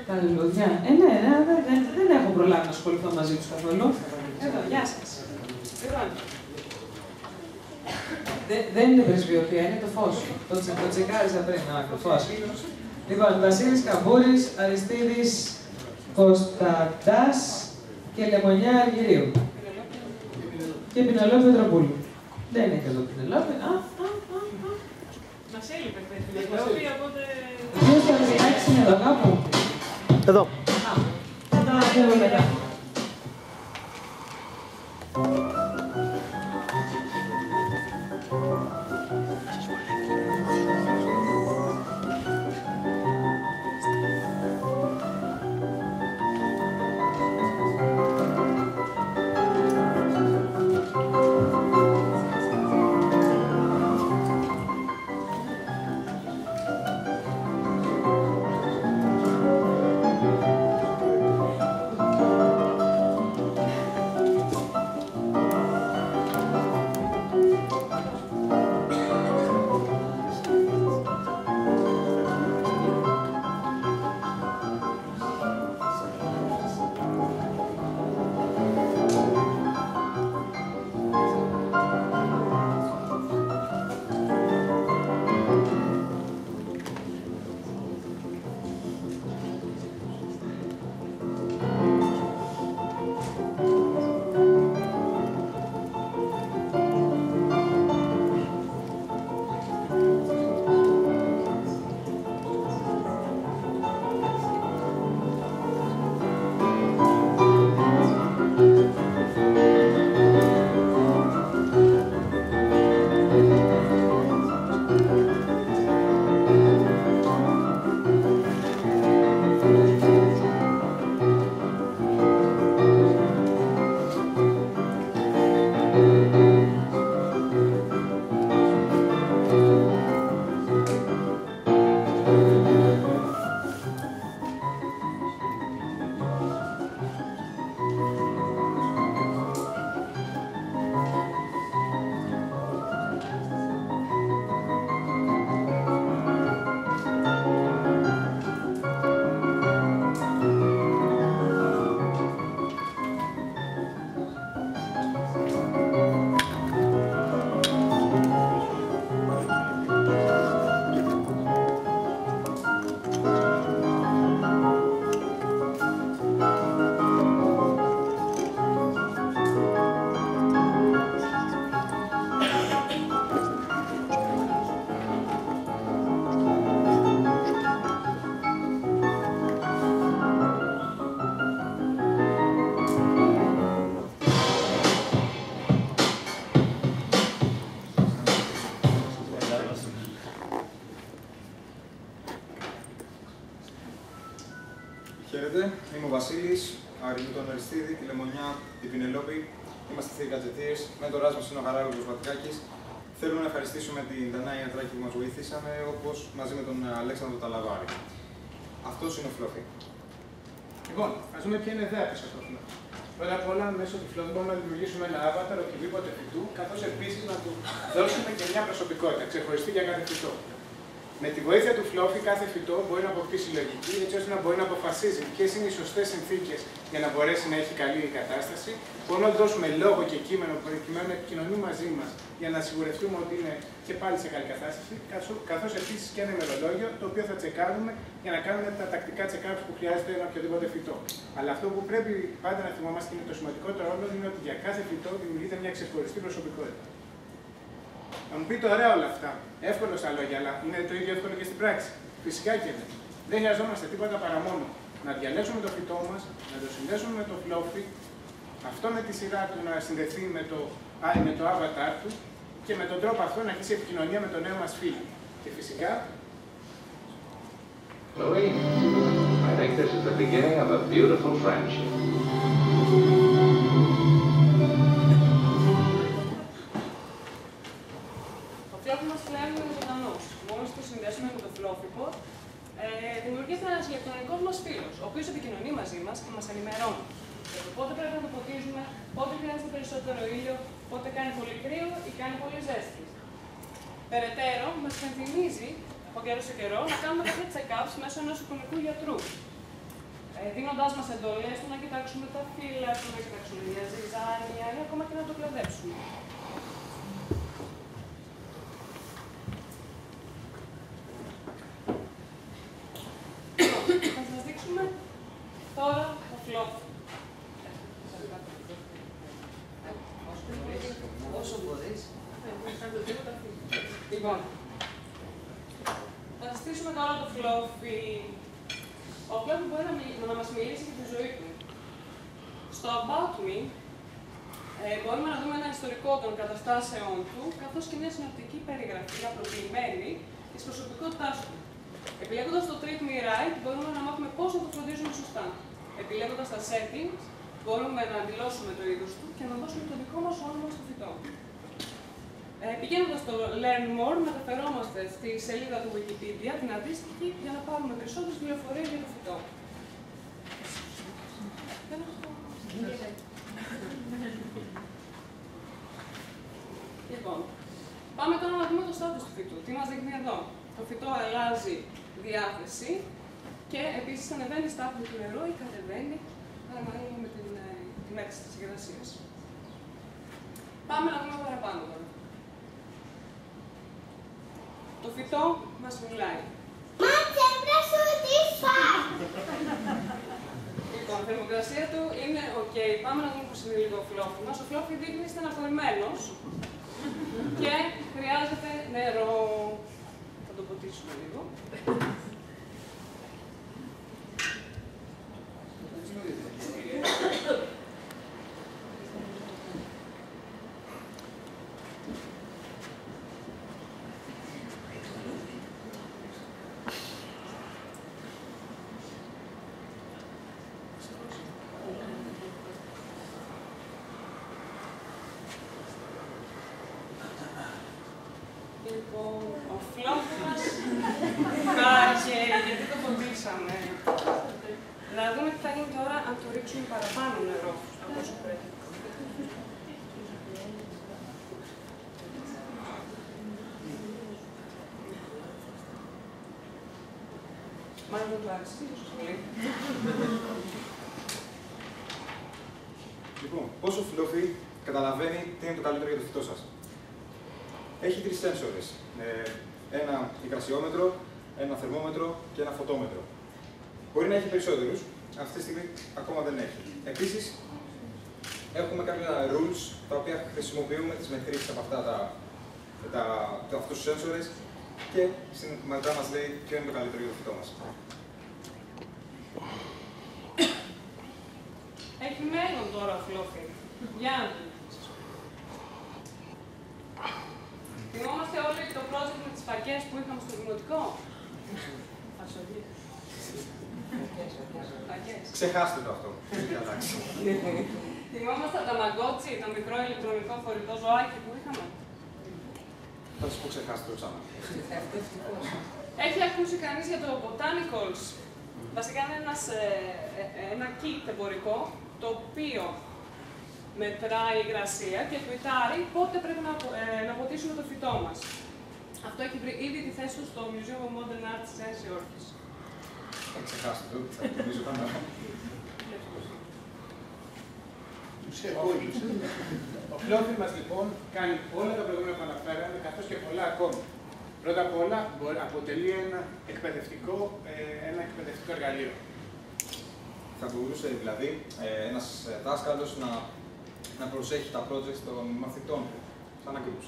Τα λουλούδια. Ναι, δεν έχω προλάβει να ασχοληθώ μαζί τους καθόλου. Εδώ, γεια σας. Δεν είναι πρεσβειοποία, είναι το φως. Το τσεκάρισα πριν, το φως. Λοιπόν, Βασίλης Καμπούρης, Αριστίδης Κωνσταντάς και Λεμονιά Αργυρίου. Και Πινελόπη Πετροπούλου. Δεν είναι και εδώ Πινελόπη. Μας έλειπε Πινελόπη, οπότε... Ποιος θα διδάξει είναι εδώ κάπου? Εδώ. Θα το αφήνω μετά. Χαίρετε, είμαι ο Βασίλης, αρνητή τον Αριστίδη, τη Λεμονιά, την Πινελόπη. Είμαστε θηρικατζετίες. Μέντορας μας είναι ο Χαράλαμπος Βατικάκης. Θέλουμε να ευχαριστήσουμε την Δανάη Ιατράκη που μας βοήθησαμε, όπως μαζί με τον Αλέξανδρο Ταλαβάρη. Αυτός είναι ο Φλόφι. Λοιπόν, ας δούμε ποια είναι η ιδέα πίσω από το Φλόφι. Πρώτα απ' όλα, μέσω του Φλόφι μπορούμε να δημιουργήσουμε ένα avatar οποιοδήποτε φυτού, καθώς επίσης να του δώσουμε και μια προσωπικότητα ξεχωριστή για κάθε φυτό. Με τη βοήθεια του Φλόφι, κάθε φυτό μπορεί να αποκτήσει λογική, έτσι ώστε να μπορεί να αποφασίζει ποιες είναι οι σωστές συνθήκες για να μπορέσει να έχει καλή κατάσταση. Μπορούμε να του δώσουμε λόγο και κείμενο προκειμένου να επικοινωνεί μαζί μας για να σιγουρευτούμε ότι είναι και πάλι σε καλή κατάσταση. Καθώς επίσης και ένα ημερολόγιο το οποίο θα τσεκάρουμε για να κάνουμε τα τακτικά τσεκάρους που χρειάζεται ένα οποιοδήποτε φυτό. Αλλά αυτό που πρέπει πάντα να θυμόμαστε και είναι το σημαντικότερο όλο είναι ότι για κάθε φυτό δημιουργείται μια ξεχωριστή προσωπικότητα. Θα μου πείτε ωραία όλα αυτά. Εύκολο στα λόγια, αλλά είναι το ίδιο εύκολο και στην πράξη. Φυσικά και δεν. Δεν χρειαζόμαστε τίποτα παρά μόνο να διαλέξουμε το φυτό μας, να το συνδέσουμε με το Φλόφι, αυτό με τη σειρά του να συνδεθεί με το avatar του και με τον τρόπο αυτό να αρχίσει επικοινωνία με τον νέο μας φίλο. Και φυσικά. Chloe, I think this is the beginning of a beautiful friendship. Δημιουργείται ένας ηλεκτρονικός μας φίλος, ο οποίος επικοινωνεί μαζί μας και μας ενημερώνει. Πότε πρέπει να το ποτίζουμε, πότε χρειάζεται περισσότερο ήλιο, πότε κάνει πολύ κρύο ή κάνει πολύ ζέστη. Περαιτέρω, μας υπενθυμίζει από καιρό σε καιρό να κάνουμε κάποια check-ups μέσω ενός εικονικού γιατρού. δίνοντάς μας εντολές του να κοιτάξουμε τα φύλλα του, να κοιτάξουμε μια ζυζάνια ή ακόμα και να το κλαδέψουμε. Θα σας δείξουμε τώρα το φλόφι. Όσο μπορείς. Λοιπόν, θα σας στήσουμε τώρα το φλόφι. Ο φλόφι μπορεί να μας μιλήσει για τη ζωή του. Στο About Me μπορούμε να δούμε ένα ιστορικό των καταστάσεων του, καθώς και μια συνοπτική περιγραφή, απλοποιημένη, της προσωπικότητάς του. Επιλέγοντας το Treat Me Right, μπορούμε να μάθουμε πώς να το φροντίζουμε σωστά. Επιλέγοντας τα settings, μπορούμε να αντιλώσουμε το είδος του και να δώσουμε το δικό μας όνομα στο φυτό. Πηγαίνοντας στο Learn More, μεταφερόμαστε στη σελίδα του Wikipedia, την αντίστοιχη, για να πάρουμε περισσότερες πληροφορίες για το φυτό. Λοιπόν, πάμε τώρα να δούμε το στάτους του φυτού. Τι μας δείχνει εδώ. Το φυτό αλλάζει διάθεση και επίσης ανεβαίνει στα άπλη του νερού ή κατεβαίνει ανάλογα με τη μέτρηση της υγρασίας. Πάμε να δούμε παραπάνω τώρα. Το φυτό μας μιλάει. Μάτσε, πράσου τις φας! Λοιπόν, η θερμοκρασία του είναι ok. Πάμε να δούμε πώς είναι λίγο ο φλόφι μας. Ο φλόφι δείχνει στεναχωρημένος και χρειάζεται νερό. Θα το ποτίσουμε λίγο. Λοιπόν, ο φλόφι μας κάτσε, γιατί το ποτίσαμε. Να δούμε τι θα γίνει τώρα αν το ρίξουμε παραπάνω νερό από όσο πρέπει. Μάλλον δεν το άρεσε, πολύ. Λοιπόν, πώς ο φλόφι καταλαβαίνει τι είναι το καλύτερο για το φυτό σας. Έχει 3 σένσορες. Ένα υγρασιόμετρο, ένα θερμόμετρο και ένα φωτόμετρο. Μπορεί να έχει περισσότερους, αυτή τη στιγμή ακόμα δεν έχει. Επίσης, έχουμε κάποια rules τα οποία χρησιμοποιούμε τις μετρήσεις από αυτούς τους sensors και μετά μας λέει ποιο είναι το καλύτερο για το φυτό μας. Έχει μέλλον τώρα ο φλόφι. Γεια. Θυμόμαστε όλοι το project με τις φακές που είχαμε στο δημοτικό. Ξεχάστε το αυτό. Θυμόμαστε τα Tamagotchi, το μικρό ηλεκτρονικό φορητό ζωάκι που είχαμε. Θα σας πω ξεχάστε το ξανά. Έχει ακούσει κανείς για το Botanicals. Βασικά είναι ένα kit εμπορικό, το οποίο μετράει υγρασία και τουιτάρει πότε πρέπει να ποτίσουμε το φυτό μας. Αυτό έχει βρει ήδη τη θέση του στο Museum of Modern Art της Νέας Υόρκης. Ξεχάστε το, θα το νομίζω πάντα. Ο φλόφι μας λοιπόν κάνει όλα τα προηγούμενα που αναφέραμε, καθώς και πολλά ακόμη. Πρώτα απ' όλα αποτελεί ένα εκπαιδευτικό εργαλείο. Θα μπορούσε δηλαδή ένας δάσκαλος να προσέχει τα projects των μαθητών του, σαν ακρούς.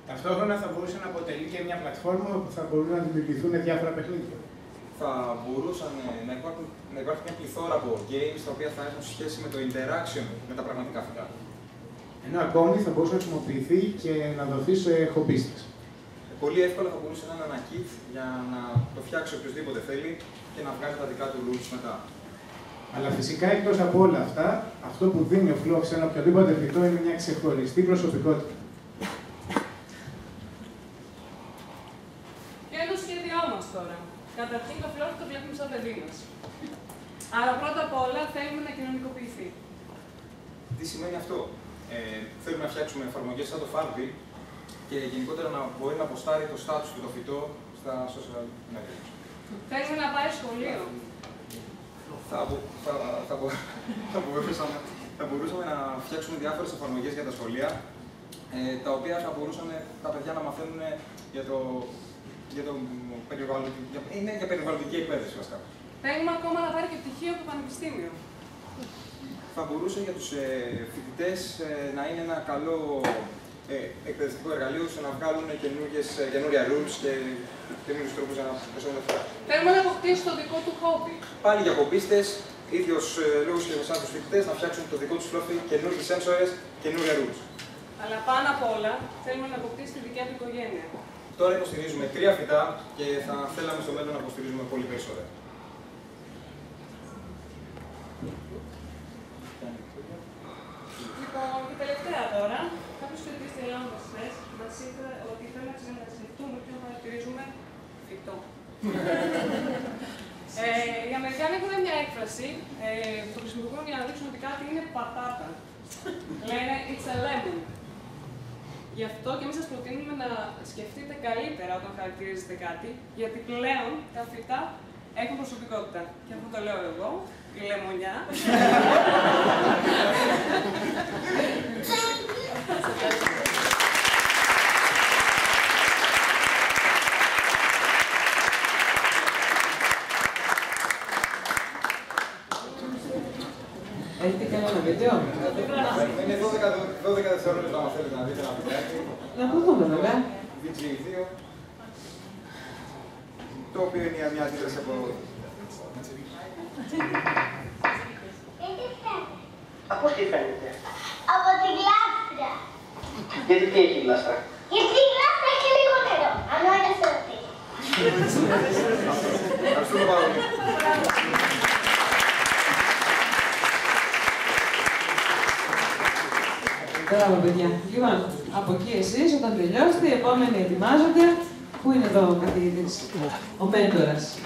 Ταυτόχρονα θα μπορούσε να αποτελεί και μια πλατφόρμα όπου θα μπορούν να δημιουργηθούν διάφορα παιχνίδια. Θα μπορούσαν να υπάρχει μια πληθώρα από games τα οποία θα έχουν σχέση με το interaction με τα πραγματικά φυτά. Ενώ ακόμη θα μπορούσε να χρησιμοποιηθεί και να δοθεί σε χομπίστες. Πολύ εύκολα θα μπορούσε να είναι ένα kit για να το φτιάξει οποιοδήποτε θέλει και να βγάλει τα δικά του rules μετά. Αλλά φυσικά εκτός από όλα αυτά, αυτό που δίνει ο φλόφι σε ένα οποιοδήποτε φυτό είναι μια ξεχωριστή προσωπικότητα. Και το σχέδιό μας τώρα. Καταρχήν το φλόφι το βλέπουμε σαν παιδί μας. Άρα πρώτα απ' όλα θέλουμε να κοινωνικοποιηθεί. Τι σημαίνει αυτό? Θέλουμε να φτιάξουμε εφαρμογές σαν το Farmville και γενικότερα να μπορεί να αποστάρει το status του το φυτό στα social media. Θέλουμε να πάει σχολείο. θα μπορούσαμε να φτιάξουμε διάφορες εφαρμογές για τα σχολεία, τα οποία θα μπορούσαν τα παιδιά να μαθαίνουν είναι για περιβαλλοντική εκπαίδευση βασικά. Θέλουμε ακόμα να πάρει και πτυχίο από το πανεπιστήμιο. Θα μπορούσε για τους φοιτητές να είναι ένα καλό εκπαιδευτικό εργαλείο ώστε να βγάλουν καινούρια rules και καινούριους τρόπους να προσέχουν αυτά. Θέλουμε να αποκτήσει το δικό του χόμπι. Πάλι για χομπίστες, ίδιος λόγος και σαν τους φοιτητές, να φτιάξουν το δικό τους φλόφι, καινούριες sensors, καινούρια rules. Αλλά πάνω απ' όλα θέλουμε να αποκτήσει τη δικιά του οικογένεια. Τώρα υποστηρίζουμε 3 φυτά και θα θέλαμε στο μέλλον να υποστηρίζουμε πολύ περισσότερα. Λοιπόν, και τελευταία τώρα, κάποιος φοιτητής της Ελλάδας μας είπε ότι θέλει να ξανασκεφτούμε ποιον χαρακτηρίζουμε φυτό. Οι Αμερικάνοι έχουν μια έκφραση που το χρησιμοποιούν για να δείξουν ότι κάτι είναι πατάτα. Λένε it's a lemon. Γι' αυτό και εμείς σας προτείνουμε να σκεφτείτε καλύτερα όταν χαρακτηρίζετε κάτι, γιατί πλέον τα φυτά έχουν προσωπικότητα. Και αυτό το λέω εγώ, η λεμονιά. Έχετε κανένα βίντεο? Είναι 12 δευτερόλεπτα αν θέλετε να δείτε ένα βιντεάκι. Να το δούμε βέβαια. VG2, το οποίο είναι μια αντίδραση από... Από τι φαίνεται? Από τη γλάστρα. Γιατί τι έχει η γλάστρα? Γιατί η γλάστρα έχει λίγο νερό. Αν όχι σε ρωτή. Ευχαριστούμε πάρα πολύ. Μπράβο, παιδιά. Λοιπόν, από εκεί εσείς όταν τελειώσετε, οι επόμενοι ετοιμάζονται. Πού είναι εδώ ο καθηγητής, ο μέντορας?